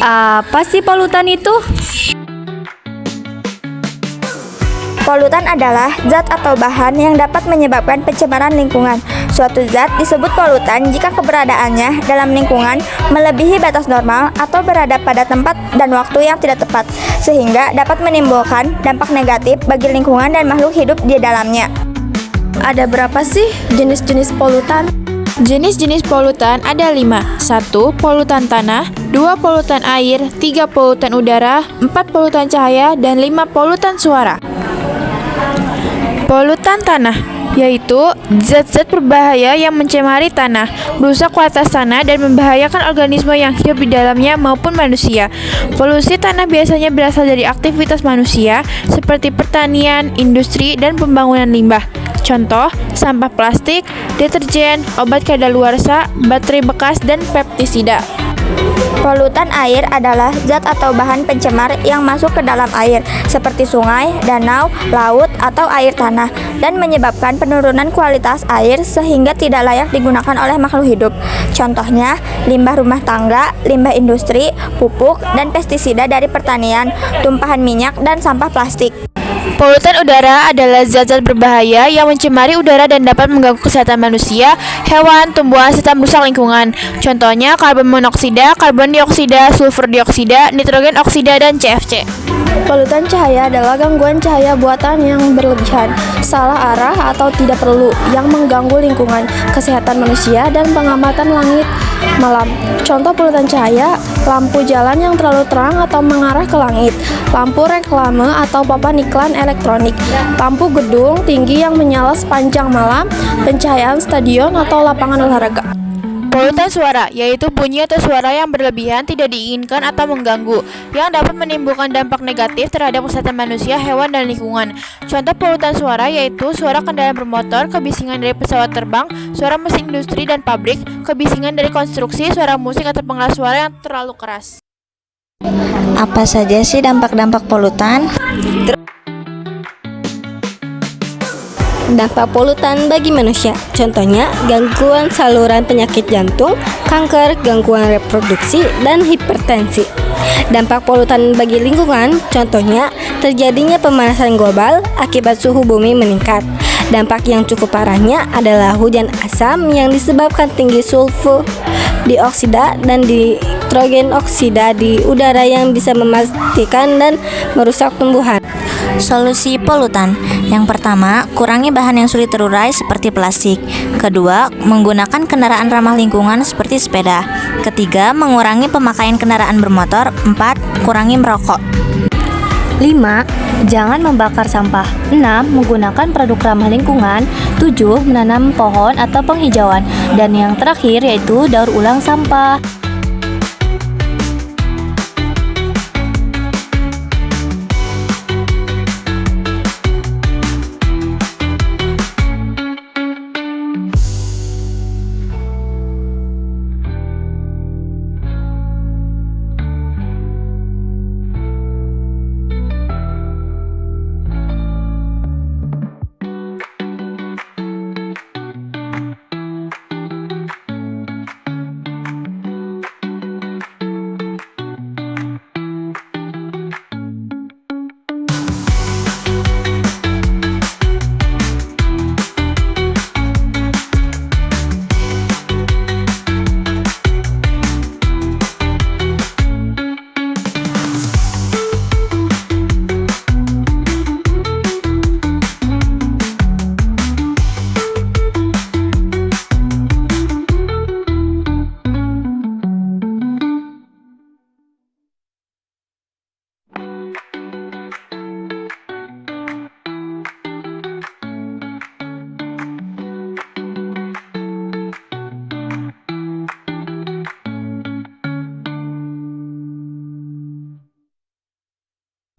Apa sih polutan itu? Polutan adalah zat atau bahan yang dapat menyebabkan pencemaran lingkungan. Suatu zat disebut polutan jika keberadaannya dalam lingkungan melebihi batas normal atau berada pada tempat dan waktu yang tidak tepat, sehingga dapat menimbulkan dampak negatif bagi lingkungan dan makhluk hidup di dalamnya. Ada berapa sih jenis-jenis polutan? Jenis-jenis polutan ada 5. 1. Polutan tanah, 2. Polutan air, 3. Polutan udara, 4. Polutan cahaya, dan 5. Polutan suara. Polutan tanah yaitu zat-zat berbahaya yang mencemari tanah, merusak kualitas tanah, dan membahayakan organisme yang hidup di dalamnya maupun manusia. Polusi tanah biasanya berasal dari aktivitas manusia seperti pertanian, industri, dan pembangunan limbah. Contoh, sampah plastik, deterjen, obat kadaluarsa, baterai bekas, dan pestisida. Polutan air adalah zat atau bahan pencemar yang masuk ke dalam air, seperti sungai, danau, laut, atau air tanah, dan menyebabkan penurunan kualitas air sehingga tidak layak digunakan oleh makhluk hidup. Contohnya, limbah rumah tangga, limbah industri, pupuk, dan pestisida dari pertanian, tumpahan minyak, dan sampah plastik. Polutan udara adalah zat-zat berbahaya yang mencemari udara dan dapat mengganggu kesehatan manusia, hewan, tumbuhan, serta merusak lingkungan. Contohnya karbon monoksida, karbon dioksida, sulfur dioksida, nitrogen oksida, dan CFC. Polutan cahaya adalah gangguan cahaya buatan yang berlebihan, salah arah atau tidak perlu, yang mengganggu lingkungan, kesehatan manusia, dan pengamatan langit malam. Contoh polutan cahaya, lampu jalan yang terlalu terang atau mengarah ke langit, lampu reklame atau papan iklan elektronik, lampu gedung tinggi yang menyala sepanjang malam, pencahayaan stadion atau lapangan olahraga. Polutan suara yaitu bunyi atau suara yang berlebihan, tidak diinginkan atau mengganggu, yang dapat menimbulkan dampak negatif terhadap kesehatan manusia, hewan, dan lingkungan. Contoh polutan suara yaitu suara kendaraan bermotor, kebisingan dari pesawat terbang, suara mesin industri dan pabrik, kebisingan dari konstruksi, suara musik, atau pengeras suara yang terlalu keras. Apa saja sih dampak-dampak polutan? Dampak polutan bagi manusia, contohnya gangguan saluran penyakit jantung, kanker, gangguan reproduksi, dan hipertensi. Dampak polutan bagi lingkungan, contohnya terjadinya pemanasan global akibat suhu bumi meningkat. Dampak yang cukup parahnya adalah hujan asam yang disebabkan tinggi sulfur dioksida dan nitrogen oksida di udara yang bisa mematikan dan merusak tumbuhan. Solusi polutan. Yang pertama, kurangi bahan yang sulit terurai seperti plastik. Kedua, menggunakan kendaraan ramah lingkungan seperti sepeda. Ketiga, mengurangi pemakaian kendaraan bermotor. 4, kurangi merokok. 5. Jangan membakar sampah. 6. Menggunakan produk ramah lingkungan. 7. Menanam pohon atau penghijauan. Dan yang terakhir yaitu daur ulang sampah.